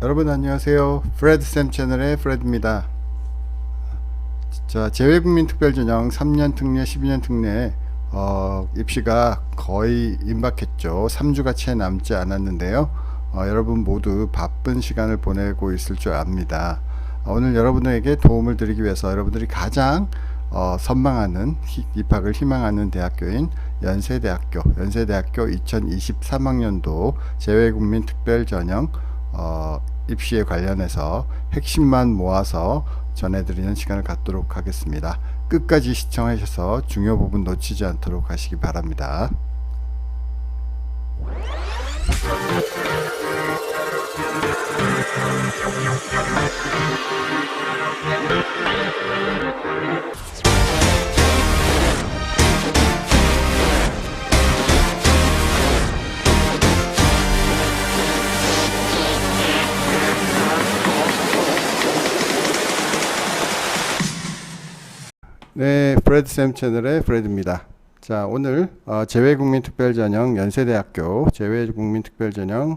여러분 안녕하세요. 프레드쌤 채널의 프레드입니다. 자, 재외국민특별전형 3년 특례, 12년 특례 입시가 거의 임박했죠. 3주가 채 남지 않았는데요. 여러분 모두 바쁜 시간을 보내고 있을 줄 압니다. 오늘 여러분에게 도움을 드리기 위해서 여러분들이 가장 선망하는 입학을 희망하는 대학교인 연세대학교 2023학년도 재외국민특별전형 입시에 관련해서 핵심만 모아서 전해드리는 시간을 갖도록 하겠습니다. 끝까지 시청하셔서 중요 부분 놓치지 않도록 하시기 바랍니다. 네, 프레드쌤 채널의 프레드입니다. 자, 오늘 재외국민특별전형 연세대학교 재외국민특별전형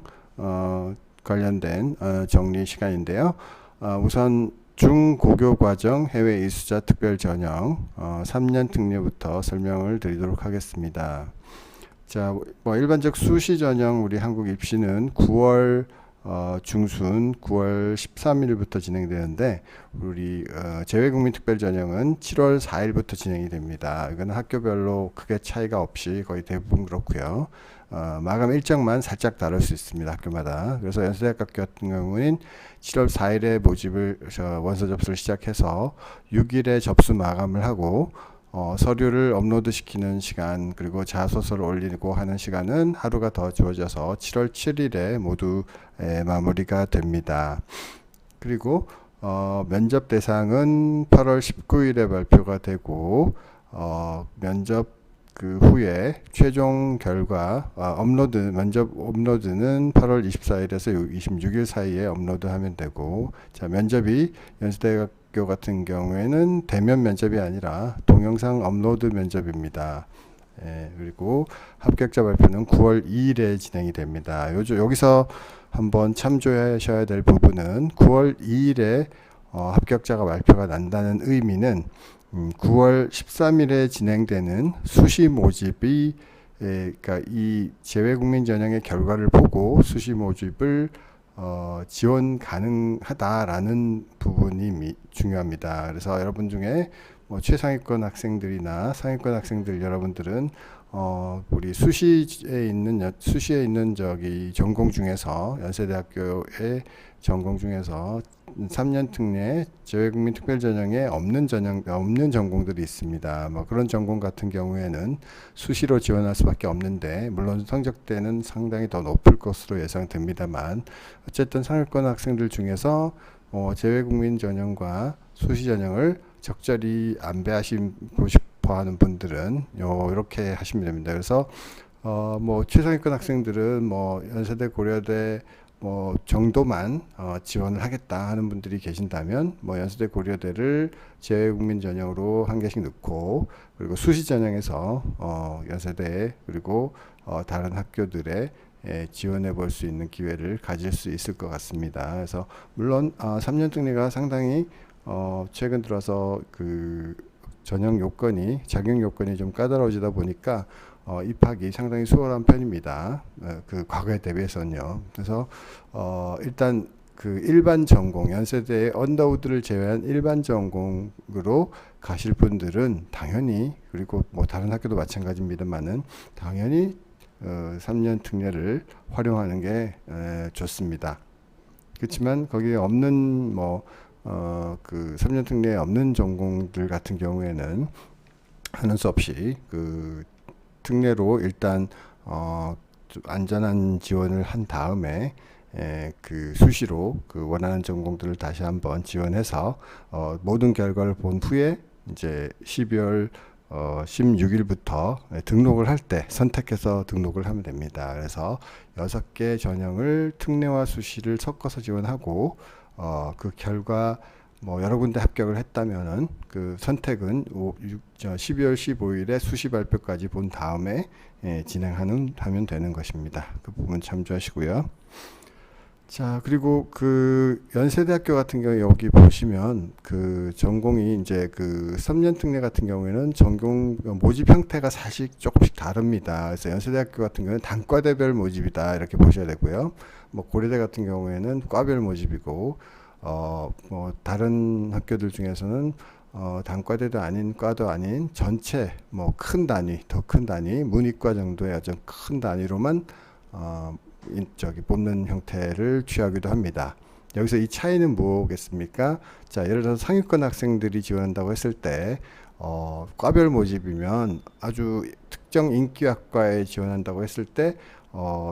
관련된 정리 시간인데요. 우선 중고교과정 해외 이수자 특별전형 3년 특례부터 설명을 드리도록 하겠습니다. 자, 일반적 수시 전형 우리 한국 입시는 9월 중순 9월 13일부터 진행되는데 우리 재외국민특별전형은 7월 4일부터 진행이 됩니다. 이거는 학교별로 크게 차이가 없이 거의 대부분 그렇고요. 마감 일정만 살짝 다를 수 있습니다. 학교마다. 그래서 연세대학 같은 경우는 7월 4일에 모집을 원서 접수를 시작해서 6일에 접수 마감을 하고 서류를 업로드 시키는 시간 그리고 자소서를 올리고 하는 시간은 하루가 더 주어져서 7월 7일에 모두 마무리가 됩니다. 그리고 면접 대상은 8월 19일에 발표가 되고 면접 그 후에 최종 결과 면접 업로드는 8월 24일에서 26일 사이에 업로드하면 되고, 자, 면접이 연세대학교 같은 경우에는 대면 면접이 아니라 동영상 업로드 면접입니다. 그리고 합격자 발표는 9월 2일에 진행이 됩니다. 여기서 한번 참조하셔야 될 부분은 9월 2일에 합격자가 발표가 난다는 의미는 9월 13일에 진행되는 수시 모집이 그러니까 이 재외국민 전형의 결과를 보고 수시 모집을 지원 가능하다라는 부분이 중요합니다. 그래서 여러분 중에 최상위권 학생들이나 상위권 학생들 여러분들은 우리 수시에 있는 저기 전공 중에서 연세대학교의 전공 중에서 3년 특례 재외국민 특별전형에 없는 전공들이 있습니다. 그런 전공 같은 경우에는 수시로 지원할 수밖에 없는데, 물론 성적대는 상당히 더 높을 것으로 예상됩니다만, 어쨌든 상위권 학생들 중에서 재외국민 전형과 수시 전형을 적절히 안배하시고 싶어하는 분들은 이렇게 하시면 됩니다. 그래서 최상위권 학생들은 연세대, 고려대 정도만 지원을 하겠다 하는 분들이 계신다면 연세대, 고려대를 재외국민 전형으로 한 개씩 넣고, 그리고 수시 전형에서 연세대 그리고 다른 학교들에 지원해 볼 수 있는 기회를 가질 수 있을 것 같습니다. 그래서 물론 3년 특례가 상당히 최근 들어서 그 전형 요건이, 자격 요건이 좀 까다로워지다 보니까 입학이 상당히 수월한 편입니다. 그 과거에 대비해서는요. 그래서 일단 그 일반 전공, 연세대의 언더우드를 제외한 일반 전공으로 가실 분들은 당연히, 그리고 다른 학교도 마찬가지입니다만은 당연히 3년 특례를 활용하는 게 좋습니다. 그렇지만 거기에 없는 그 3년 특례에 없는 전공들 같은 경우에는 하는 수 없이 그 특례로 일단 좀 안전한 지원을 한 다음에 그 수시로 그 원하는 전공들을 다시 한번 지원해서 모든 결과를 본 후에 이제 12월 16일부터 등록을 할 때 선택해서 등록을 하면 됩니다. 그래서 6개 전형을 특례와 수시를 섞어서 지원하고 그 결과 여러 군데 합격을 했다면은 그 선택은 12월 15일에 수시 발표까지 본 다음에 하면 되는 것입니다. 그 부분 참조하시고요. 자, 그리고 그 연세대학교 같은 경우에 여기 보시면 그 전공이 이제 그 3년 특례 같은 경우에는 전공 모집 형태가 사실 조금씩 다릅니다. 그래서 연세대학교 같은 경우는 단과대별 모집이다 이렇게 보셔야 되고요. 뭐 고려대 같은 경우에는 과별 모집이고 뭐 다른 학교들 중에서는 단과대도 아닌 과도 아닌 전체 뭐 큰 단위, 더 큰 단위, 문이과 정도의 아주 큰 단위로만 뽑는 형태를 취하기도 합니다. 여기서 이 차이는 뭐겠습니까? 자, 예를 들어서 상위권 학생들이 지원한다고 했을 때 과별 모집이면 아주 특정 인기학과에 지원한다고 했을 때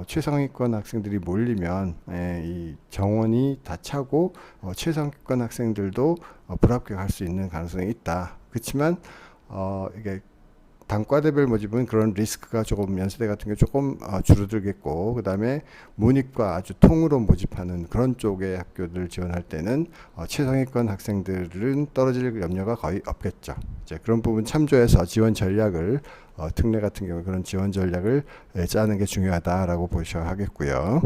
최상위권 학생들이 몰리면 이 정원이 다 차고 최상위권 학생들도 불합격할 수 있는 가능성이 있다. 그렇지만 이게 단과대별 모집은 그런 리스크가 조금 연세대 같은 경우 조금 줄어들겠고, 그 다음에 문이과 아주 통으로 모집하는 그런 쪽의 학교들 지원할 때는 최상위권 학생들은 떨어질 염려가 거의 없겠죠. 이제 그런 부분 참조해서 지원 전략을 특례 같은 경우 그런 지원 전략을 짜는 게 중요하다라고 보셔야 하겠고요.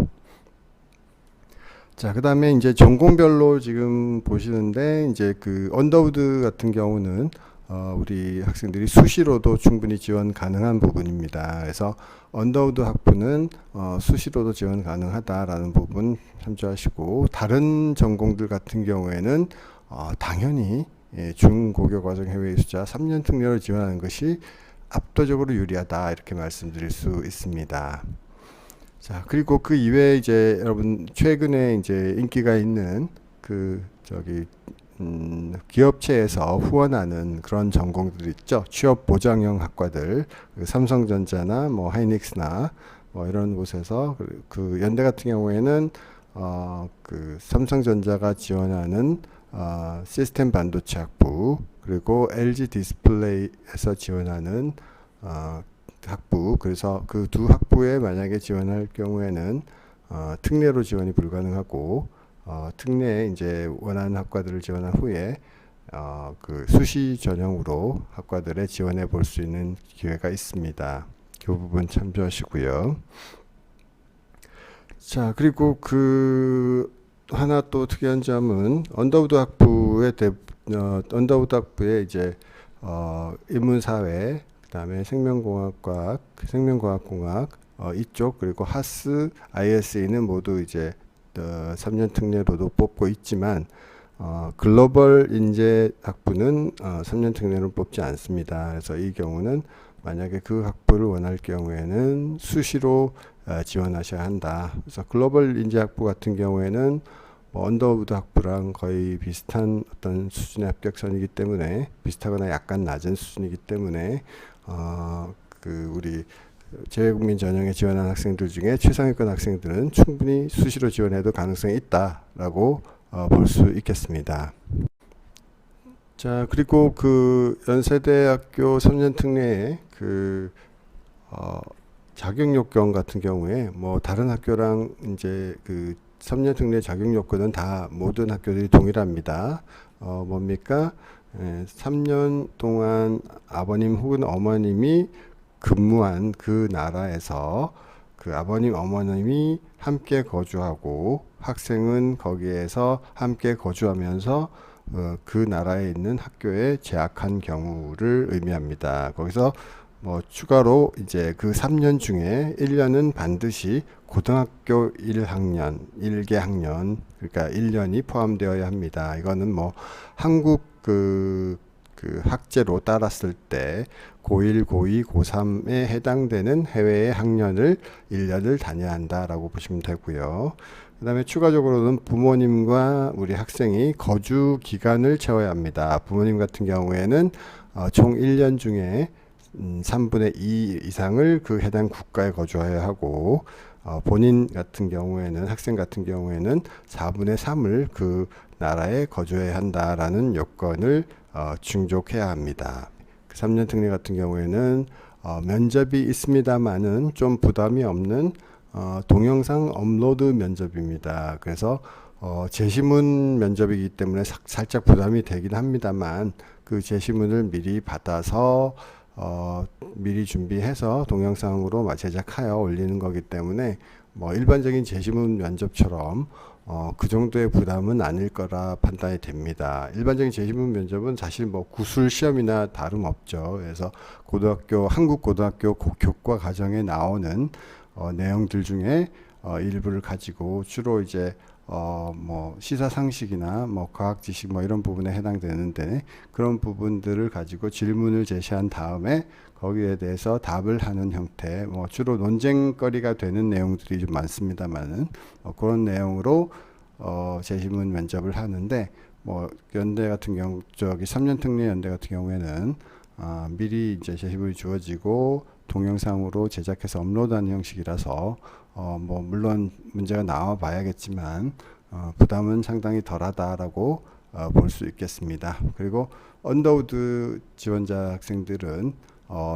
자, 그 다음에 이제 전공별로 지금 보시는데 이제 그 언더우드 같은 경우는 우리 학생들이 수시로도 충분히 지원 가능한 부분입니다. 그래서 언더우드 학부는 수시로도 지원 가능하다라는 부분 참조하시고, 다른 전공들 같은 경우에는 당연히 중고교 과정 해외 이수자 3년 특례를 지원하는 것이 압도적으로 유리하다 이렇게 말씀드릴 수 있습니다. 자, 그리고 그 이외에 이제 여러분 최근에 이제 인기가 있는 그 기업체에서 후원하는 그런 전공들 있죠. 취업 보장형 학과들, 삼성전자나 뭐 하이닉스나 뭐 이런 곳에서 그 연대 같은 경우에는 그 삼성전자가 지원하는 시스템 반도체 학부, 그리고 LG 디스플레이에서 지원하는 학부, 그래서 그 두 학부에 만약에 지원할 경우에는 특례로 지원이 불가능하고 특례에 이제 원하는 학과들을 지원한 후에 그 수시 전형으로 학과들에 지원해 볼 수 있는 기회가 있습니다. 그 부분 참조하시고요. 자, 그리고 그 하나 또 특이한 점은 언더우드 학부에 이제 인문사회, 그다음에 생명공학과학, 생명과학공학 이쪽, 그리고 하스, ISE는 모두 이제 3년 특례로도 뽑고 있지만 글로벌 인재 학부는 3년 특례로 뽑지 않습니다. 그래서 이 경우는 만약에 그 학부를 원할 경우에는 수시로 지원하셔야 한다. 그래서 글로벌 인재 학부 같은 경우에는 언더우드 학부랑 거의 비슷한 어떤 수준의 합격선이기 때문에, 비슷하거나 약간 낮은 수준이기 때문에 그 우리 재외국민 전형에 지원한 학생들 중에 최상위권 학생들은 충분히 수시로 지원해도 가능성이 있다라고 볼 수 있겠습니다. 자, 그리고 그 연세대학교 3년 특례에 그 자격 요건 같은 경우에 뭐 다른 학교랑 이제 그 3년 특례 자격 요건은 다 모든 학교들이 동일합니다. 뭡니까? 3년 동안 아버님 혹은 어머님이 근무한 그 나라에서 그 아버님 어머님이 함께 거주하고 학생은 거기에서 함께 거주하면서 그 나라에 있는 학교에 재학한 경우를 의미합니다. 거기서 뭐 추가로 이제 그 3년 중에 1년은 반드시 고등학교 1학년, 1개 학년, 그러니까 1년이 포함되어야 합니다. 이거는 뭐 한국 그 학제로 따랐을 때 고1, 고2, 고3에 해당되는 해외의 학년을 1년을 다녀야 한다라고 보시면 되고요. 그 다음에 추가적으로는 부모님과 우리 학생이 거주 기간을 채워야 합니다. 부모님 같은 경우에는 총 1년 중에 3분의 2 이상을 그 해당 국가에 거주해야 하고, 본인 같은 경우에는, 학생 같은 경우에는 4분의 3을 그 나라에 거주해야 한다라는 요건을 충족해야 합니다. 3년 특례 같은 경우에는 면접이 있습니다만은 좀 부담이 없는 동영상 업로드 면접입니다. 그래서 제시문 면접이기 때문에 살짝 부담이 되긴 합니다만, 그 제시문을 미리 받아서 미리 준비해서 동영상으로 제작하여 올리는 거기 때문에 뭐 일반적인 재시문 면접처럼 그 정도의 부담은 아닐 거라 판단이 됩니다. 일반적인 재시문 면접은 사실 뭐 구술 시험이나 다름없죠. 그래서 한국 고등학교 교과 과정에 나오는 내용들 중에 일부를 가지고 주로 이제 뭐 시사상식이나 뭐 과학지식 뭐 이런 부분에 해당되는데, 그런 부분들을 가지고 질문을 제시한 다음에 거기에 대해서 답을 하는 형태, 뭐 주로 논쟁거리가 되는 내용들이 좀 많습니다만은 그런 내용으로 재시문 면접을 하는데, 뭐 연대 같은 경우, 저기 3년 특례 연대 같은 경우에는 미리 이제 재시문이 주어지고 동영상으로 제작해서 업로드하는 형식이라서 뭐 물론 문제가 나와 봐야겠지만 부담은 상당히 덜하다라고 볼 수 있겠습니다. 그리고 언더우드 지원자 학생들은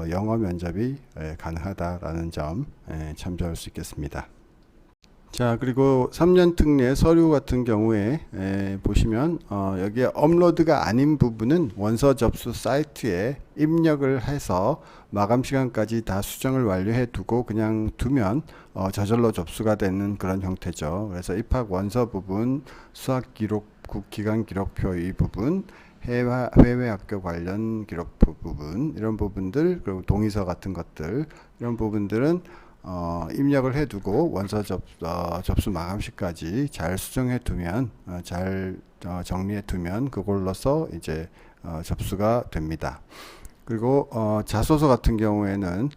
영어 면접이 가능하다라는 점 참조할 수 있겠습니다. 자, 그리고 3년 특례 서류 같은 경우에 보시면 여기에 업로드가 아닌 부분은 원서 접수 사이트에 입력을 해서 마감 시간까지 다 수정을 완료해 두고 그냥 두면 저절로 접수가 되는 그런 형태죠. 그래서 입학 원서 부분, 수학 기록, 기간 기록표 이 부분, 해외 학교 관련 기록표 부분, 이런 부분들, 그리고 동의서 같은 것들, 이런 부분들은 입력을 해두고 원서 접수 마감시까지 잘 수정해 두면, 잘 정리해 두면 그걸로서 이제 접수가 됩니다. 그리고 자소서 같은 경우에는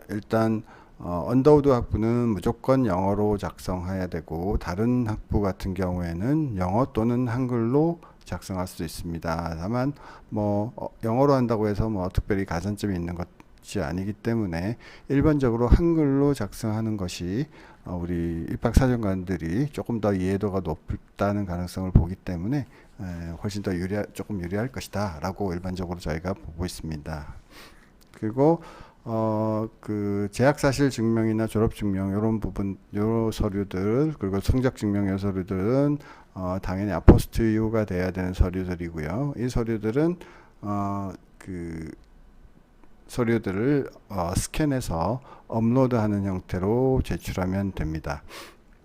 일단 언더우드 학부는 무조건 영어로 작성해야 되고, 다른 학부 같은 경우에는 영어 또는 한글로 작성할 수 있습니다. 다만 뭐 영어로 한다고 해서 뭐 특별히 가산점이 있는 것이 아니기 때문에 일반적으로 한글로 작성하는 것이 우리 입학사정관들이 조금 더 이해도가 높다는 가능성을 보기 때문에 훨씬 더 조금 유리할 것이다 라고 일반적으로 저희가 보고 있습니다. 그리고 그 재학사실 증명이나 졸업증명 이런 부분, 요 서류들, 그리고 성적증명 요 서류들은 당연히 아포스틸가 돼야 되는 서류들이고요. 이 서류들은 그 서류들을 스캔해서 업로드하는 형태로 제출하면 됩니다.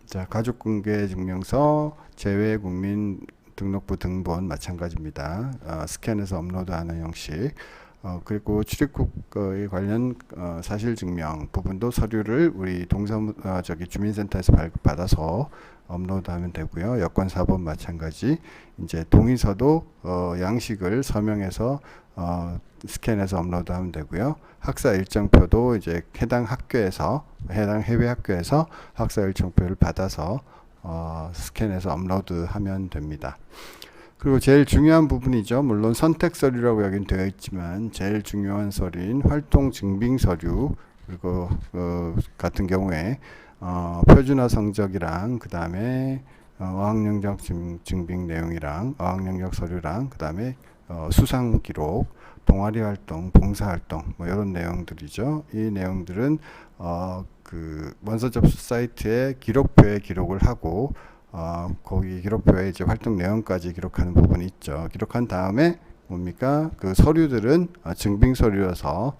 자, 가족관계증명서, 재외국민등록부 등본 마찬가지입니다. 스캔해서 업로드하는 형식. 그리고 출입국에 관련 사실증명 부분도 서류를 우리 주민센터에서 발급받아서 업로드하면 되고요. 여권사본 마찬가지. 이제 동의서도 양식을 서명해서 스캔해서 업로드하면 되고요. 학사 일정표도 이제 해당 해외 학교에서 학사 일정표를 받아서 스캔해서 업로드하면 됩니다. 그리고 제일 중요한 부분이죠. 물론 선택 서류라고 여긴 되어 있지만 제일 중요한 서류인 활동 증빙 서류, 그리고 같은 경우에 표준화 성적이랑 그 다음에 어학연적 증빙 내용이랑 어학연적 서류랑 그 다음에 수상 기록, 동아리 활동, 봉사 활동 뭐 이런 내용들이죠. 이 내용들은 그 원서 접수 사이트에 기록표에 기록을 하고 거기 기록표에 이제 활동 내용까지 기록하는 부분이 있죠. 기록한 다음에 뭡니까? 그 서류들은 증빙 서류여서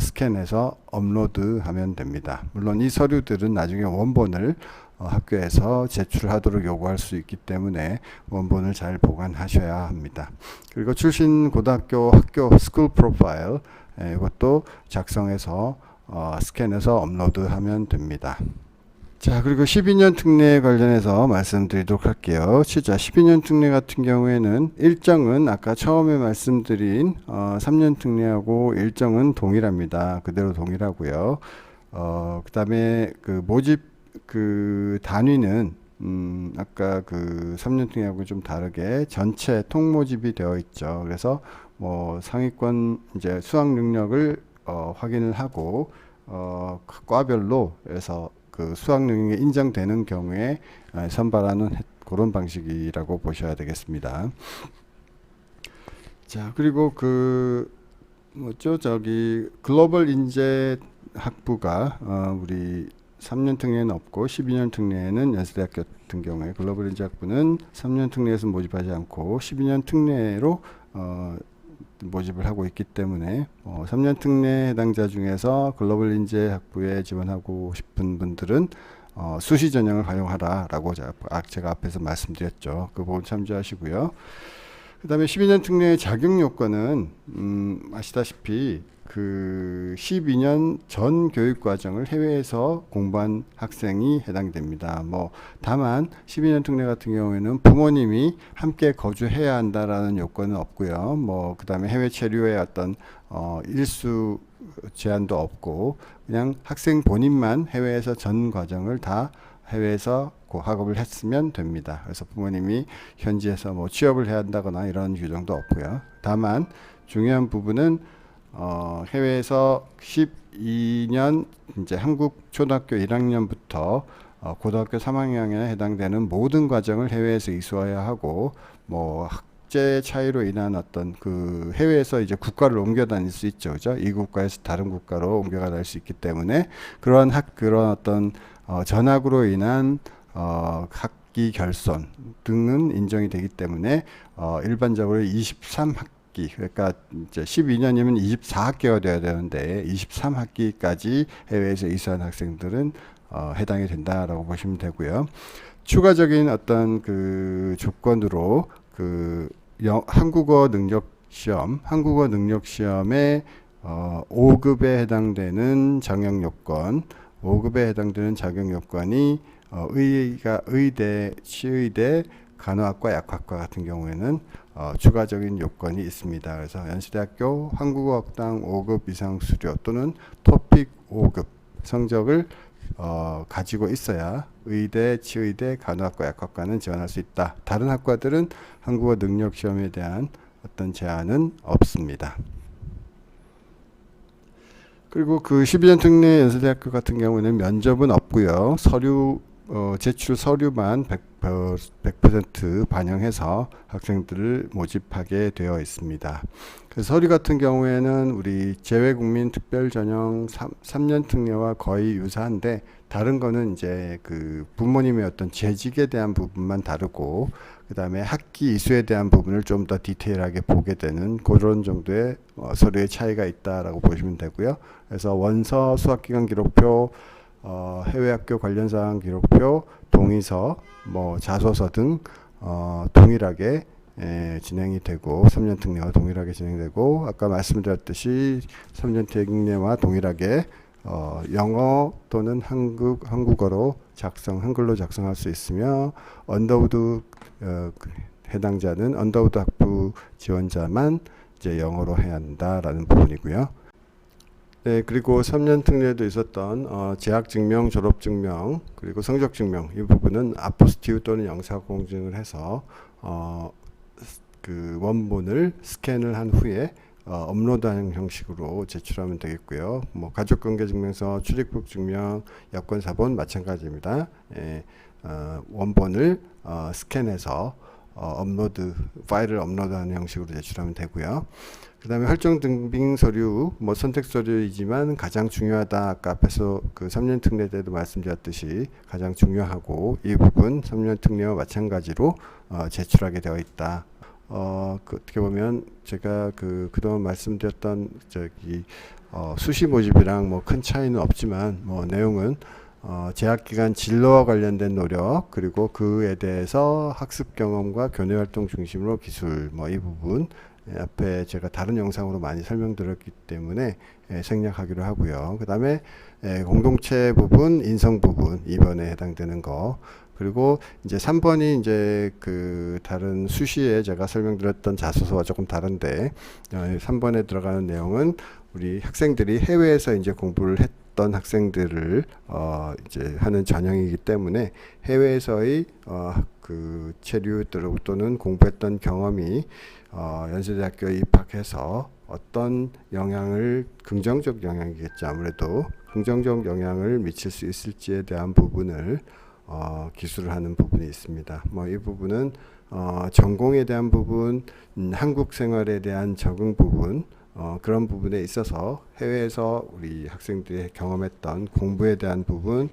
스캔해서 업로드하면 됩니다. 물론 이 서류들은 나중에 원본을 학교에서 제출하도록 요구할 수 있기 때문에 원본을 잘 보관하셔야 합니다. 그리고 출신 고등학교 학교 스쿨 프로파일 이것도 작성해서 스캔해서 업로드하면 됩니다. 자, 그리고 12년 특례 관련해서 말씀드리도록 할게요. 자, 12년 특례 같은 경우에는 일정은 아까 처음에 말씀드린 3년 특례하고 일정은 동일합니다. 그대로 동일하고요. 그 다음에 그 모집 그 단위는 아까 그 3년 특례하고 좀 다르게 전체 통모집이 되어 있죠. 그래서 뭐 상위권 이제 수학 능력을 확인을 하고 과별로 해서 그 수학 능력이 인정되는 경우에 선발하는 그런 방식이라고 보셔야 되겠습니다. 자, 그리고 그 뭐죠? 저기 글로벌 인재 학부가 우리 3년 특례는 없고 12년 특례에는 연세대학교 같은 경우에 글로벌 인재 학부는 3년 특례에서 모집하지 않고 12년 특례로 모집을 하고 있기 때문에 3년 특례 해당자 중에서 글로벌 인재 학부에 지원하고 싶은 분들은 수시 전형을 활용하라라고 제가 앞에서 말씀드렸죠. 그 부분 참조하시고요. 그 다음에 12년 특례의 자격 요건은 아시다시피 그 12년 전 교육 과정을 해외에서 공부한 학생이 해당됩니다. 뭐 다만 12년 특례 같은 경우에는 부모님이 함께 거주해야 한다라는 요건은 없고요. 뭐 그다음에 해외 체류의 어떤 일수 제한도 없고 그냥 학생 본인만 해외에서 전 과정을 다 해외에서 학업을 했으면 됩니다. 그래서 부모님이 현지에서 뭐 취업을 해야 한다거나 이런 규정도 없고요. 다만 중요한 부분은 해외에서 12년 이제 한국 초등학교 1학년부터 고등학교 3학년에 해당되는 모든 과정을 해외에서 이수해야 하고 뭐 학제 차이로 인한 어떤 그 해외에서 이제 국가를 옮겨 다닐 수 있죠, 그죠? 이 국가에서 다른 국가로 옮겨가 다닐 수 있기 때문에 그런 어떤 전학으로 인한 학기 결손 등은 인정이 되기 때문에 일반적으로 23학기 그러니까 이제 12년이면 24학기가 되어야 되는데 23학기까지 해외에서 이수한 학생들은 해당이 된다라고 보시면 되고요. 추가적인 어떤 그 조건으로 그 한국어 능력 시험의 5급에 해당되는 자격 요건, 5급에 해당되는 자격 요건이 의대, 치의대, 간호학과, 약학과 같은 경우에는 추가적인 요건이 있습니다. 그래서 연세대학교 한국어 학당 5급 이상 수료 또는 토픽 5급 성적을 가지고 있어야 의대, 치의대, 간호학과, 약학과는 지원할 수 있다. 다른 학과들은 한국어 능력 시험에 대한 어떤 제한은 없습니다. 그리고 그 12년 특례 연세대학교 같은 경우는 면접은 없고요. 제출 서류만 100% 반영해서 학생들을 모집하게 되어 있습니다. 그 서류 같은 경우에는 우리 재외국민특별전형 3년 특례와 거의 유사한데 다른 거는 이제 그 부모님의 어떤 재직에 대한 부분만 다르고 그 다음에 학기 이수에 대한 부분을 좀 더 디테일하게 보게 되는 그런 정도의 서류의 차이가 있다라고 보시면 되고요. 그래서 원서, 수학기간 기록표, 해외학교 관련사항 기록표, 동의서, 뭐 자소서 등 동일하게 진행이 되고 3년 특례와 동일하게 진행되고 아까 말씀드렸듯이 3년 특례와 동일하게 영어 또는 한국어로 한글로 작성할 수 있으며 언더우드 해당자는 언더우드 학부 지원자만 이제 영어로 해야 한다라는 부분이고요. 네, 그리고 3년 특례에도 있었던 재학증명, 졸업증명, 그리고 성적증명 이 부분은 아포스티브 또는 영사공증을 해서 그 원본을 스캔을 한 후에 업로드하는 형식으로 제출하면 되겠고요. 뭐 가족관계증명서, 출입국 증명, 여권사본 마찬가지입니다. 원본을 스캔해서 파일을 업로드하는 형식으로 제출하면 되고요. 그 다음에 혈정 증빙 서류, 뭐 선택 서류이지만 가장 중요하다. 아까 앞에서 그 3년 특례 때도 말씀드렸듯이 가장 중요하고 이 부분 3년 특례와 마찬가지로 제출하게 되어 있다. 어떻게 보면 제가 그동안 말씀드렸던 수시 모집이랑 뭐 큰 차이는 없지만 뭐 내용은 재학기간 진로와 관련된 노력 그리고 그에 대해서 학습 경험과 교내 활동 중심으로 기술 뭐 이 부분 앞에 제가 다른 영상으로 많이 설명드렸기 때문에 생략하기로 하고요. 그 다음에 공동체 부분, 인성 부분 2번에 해당되는 거 그리고 이제 3번이 이제 그 다른 수시에 제가 설명드렸던 자소서와 조금 다른데 3번에 들어가는 내용은 우리 학생들이 해외에서 이제 공부를 했던 학생들을 이제 하는 전형이기 때문에 해외에서의 그 체류 또는 공부했던 경험이 연세대학교에 입학해서 어떤 긍정적 영향이겠죠. 아무래도 긍정적 영향을 미칠 수 있을지에 대한 부분을 기술을 하는 부분이 있습니다. 뭐 이 부분은 전공에 대한 부분, 한국 생활에 대한 적응 부분, 그런 부분에 있어서 해외에서 우리 학생들이 경험했던 공부에 대한 부분,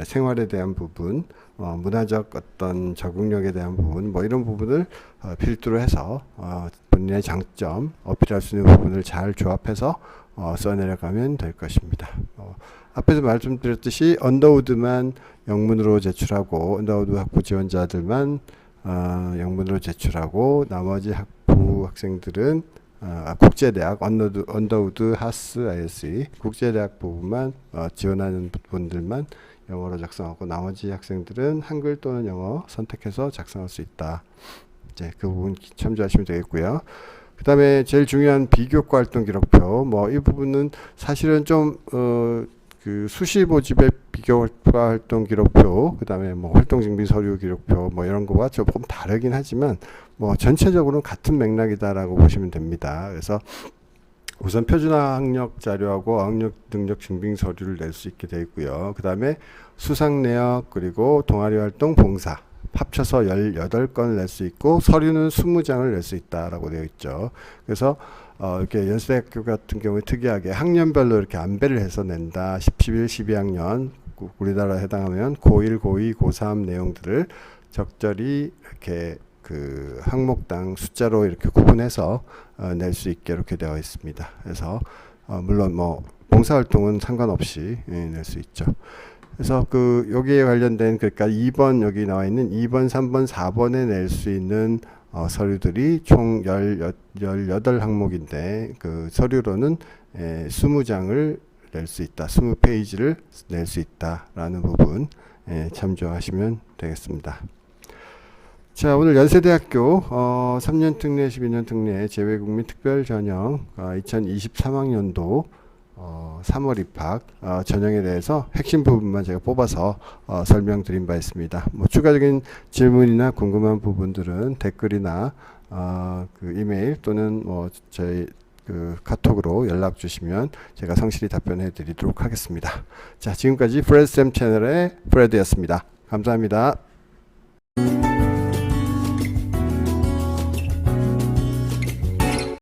생활에 대한 부분, 문화적 어떤 적응력에 대한 부분, 뭐 이런 부분을 필두로 해서 본인의 장점, 어필할 수 있는 부분을 잘 조합해서 써내려가면 될 것입니다. 앞에서 말씀드렸듯이 언더우드만 영문으로 제출하고 언더우드 학부 지원자들만 영문으로 제출하고 나머지 학부 학생들은 국제대학 언더우드 하스 ISE 국제대학 부분만 지원하는 분들만 영어로 작성하고 나머지 학생들은 한글 또는 영어 선택해서 작성할 수 있다. 이제 그 부분 참조하시면 되겠고요. 그 다음에 제일 중요한 비교과 활동 기록표 이 부분은 사실은 좀 그 수시 모집의 비교과 활동 기록표 그 다음에 활동 증빙 서류 기록표 이런 거와 조금 다르긴 하지만 전체적으로는 같은 맥락이다라고 보시면 됩니다. 그래서 우선 표준화 학력 자료하고 어학력 능력 증빙 서류를 낼 수 있게 되어 있고요. 그 다음에 수상 내역 그리고 동아리 활동 봉사 합쳐서 18건을 낼 수 있고 서류는 20장을 낼 수 있다라고 되어 있죠. 그래서 이렇게 연세대학교 같은 경우에 특이하게 학년별로 이렇게 안배를 해서 낸다. 10, 11, 12학년 우리나라에 해당하면 고1, 고2, 고3 내용들을 적절히 이렇게 그 항목당 숫자로 이렇게 구분해서 낼 수 있게 이렇게 되어 있습니다. 그래서 물론 봉사활동은 상관없이 낼 수 있죠. 그래서 여기에 관련된 그러니까 2번 여기 나와 있는 2번, 3번, 4번에 낼 수 있는 서류들이 총 18항목인데 그 서류로는 20장을 낼 수 있다. 20페이지를 낼 수 있다라는 부분 참조하시면 되겠습니다. 자, 오늘 연세대학교 3년 특례, 12년 특례 재외국민 특별전형 2023학년도 3월 입학 전형에 대해서 핵심 부분만 제가 뽑아서 설명드린 바 있습니다. 추가적인 질문이나 궁금한 부분들은 댓글이나 그 이메일 또는 저희 그 카톡으로 연락 주시면 제가 성실히 답변해 드리도록 하겠습니다. 자, 지금까지 프레드쌤 채널의 프레드였습니다. 감사합니다.